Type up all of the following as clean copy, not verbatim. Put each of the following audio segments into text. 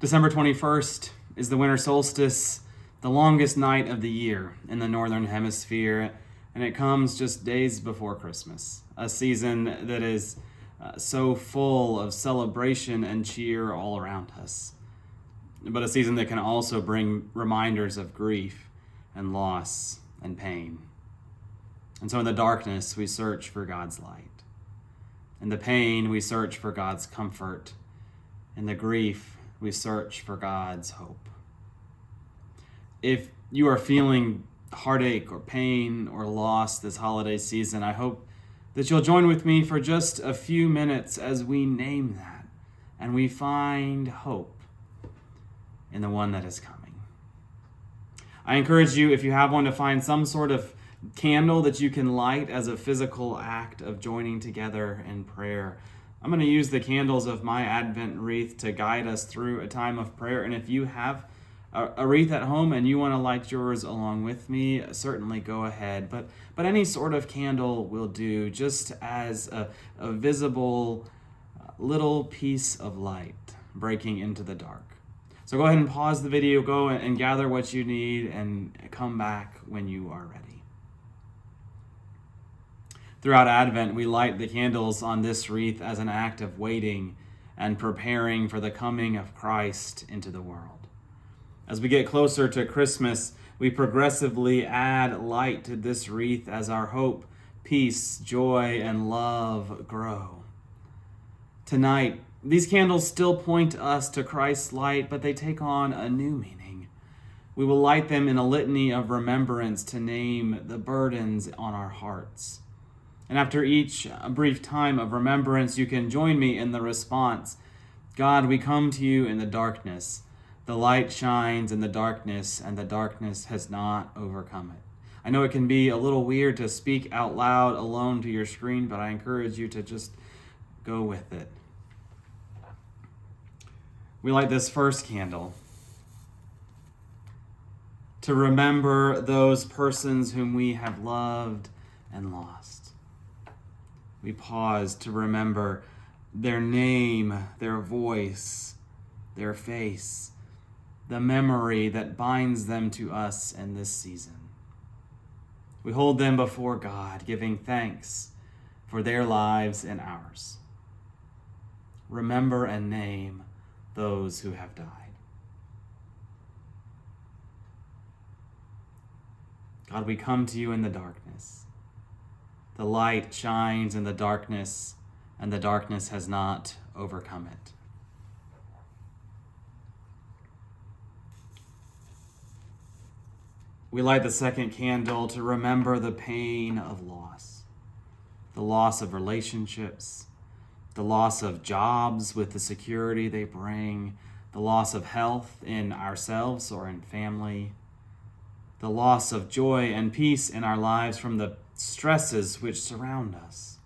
December 21st is the winter solstice, the longest night of the year in the northern hemisphere, and it comes just days before Christmas, a season that is so full of celebration and cheer all around us, but a season that can also bring reminders of grief and loss and pain. And so in the darkness, we search for God's light. In the pain, we search for God's comfort. In the grief, we search for God's hope. If you are feeling heartache or pain or loss this holiday season, I hope that you'll join with me for just a few minutes as we name that and we find hope in the one that is coming. I encourage you, if you have one, to find some sort of candle that you can light as a physical act of joining together in prayer. I'm going to use the candles of my Advent wreath to guide us through a time of prayer. And if you have a wreath at home and you want to light yours along with me, certainly go ahead. But any sort of candle will do, just as a visible little piece of light breaking into the dark. So go ahead and pause the video, go and gather what you need, and come back when you are ready. Throughout Advent, we light the candles on this wreath as an act of waiting and preparing for the coming of Christ into the world. As we get closer to Christmas, we progressively add light to this wreath as our hope, peace, joy, and love grow. Tonight, these candles still point us to Christ's light, but they take on a new meaning. We will light them in a litany of remembrance to name the burdens on our hearts. And after each brief time of remembrance, you can join me in the response. God, we come to you in the darkness. The light shines in the darkness, and the darkness has not overcome it. I know it can be a little weird to speak out loud alone to your screen, but I encourage you to just go with it. We light this first candle to remember those persons whom we have loved and lost. We pause to remember their name, their voice, their face, the memory that binds them to us in this season. We hold them before God, giving thanks for their lives and ours. Remember and name those who have died. God, we come to you in the darkness. The light shines in the darkness, and the darkness has not overcome it. We light the second candle to remember the pain of loss, the loss of relationships, the loss of jobs with the security they bring, the loss of health in ourselves or in family, the loss of joy and peace in our lives from the stresses which surround us,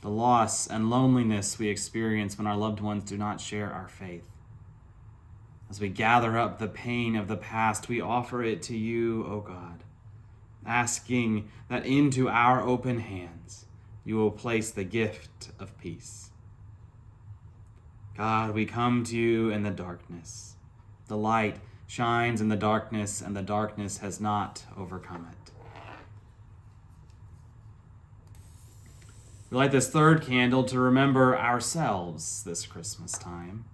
the loss and loneliness we experience when our loved ones do not share our faith. As we gather up the pain of the past, we offer it to you, O God, asking that into our open hands you will place the gift of peace. God, we come to you in the darkness. The light shines in the darkness, and the darkness has not overcome it. We light this third candle to remember ourselves this Christmas time.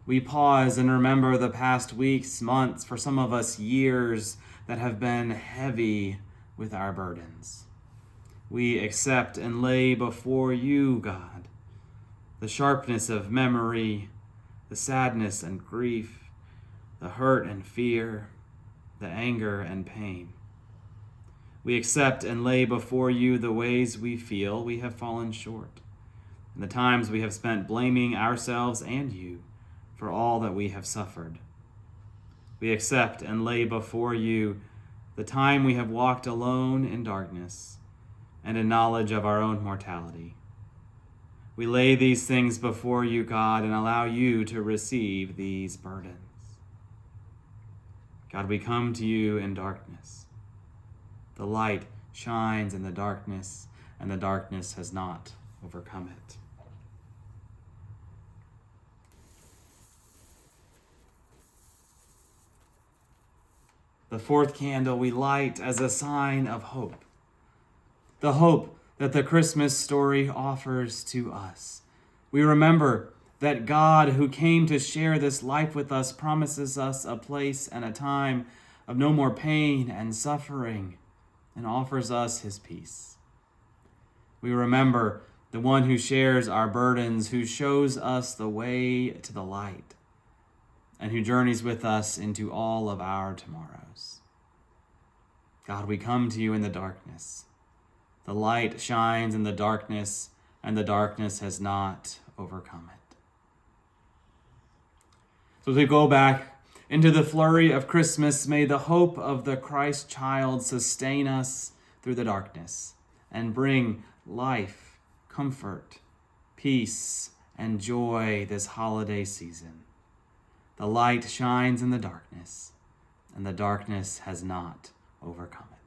We pause and remember the past weeks, months, for some of us years that have been heavy with our burdens. We accept and lay before you, God, the sharpness of memory, the sadness and grief, the hurt and fear, the anger and pain. We accept and lay before you the ways we feel we have fallen short, and the times we have spent blaming ourselves and you for all that we have suffered. We accept and lay before you the time we have walked alone in darkness and in knowledge of our own mortality. We lay these things before you, God, and allow you to receive these burdens. God, we come to you in darkness. The light shines in the darkness, and the darkness has not overcome it. The fourth candle we light as a sign of hope. The hope that the Christmas story offers to us. We remember that God, who came to share this life with us, promises us a place and a time of no more pain and suffering, and offers us his peace. We remember the one who shares our burdens, who shows us the way to the light, and who journeys with us into all of our tomorrows. God, we come to you in the darkness. The light shines in the darkness, and the darkness has not overcome it. So as we go back into the flurry of Christmas, may the hope of the Christ child sustain us through the darkness and bring life, comfort, peace, and joy this holiday season. The light shines in the darkness, and the darkness has not overcome it.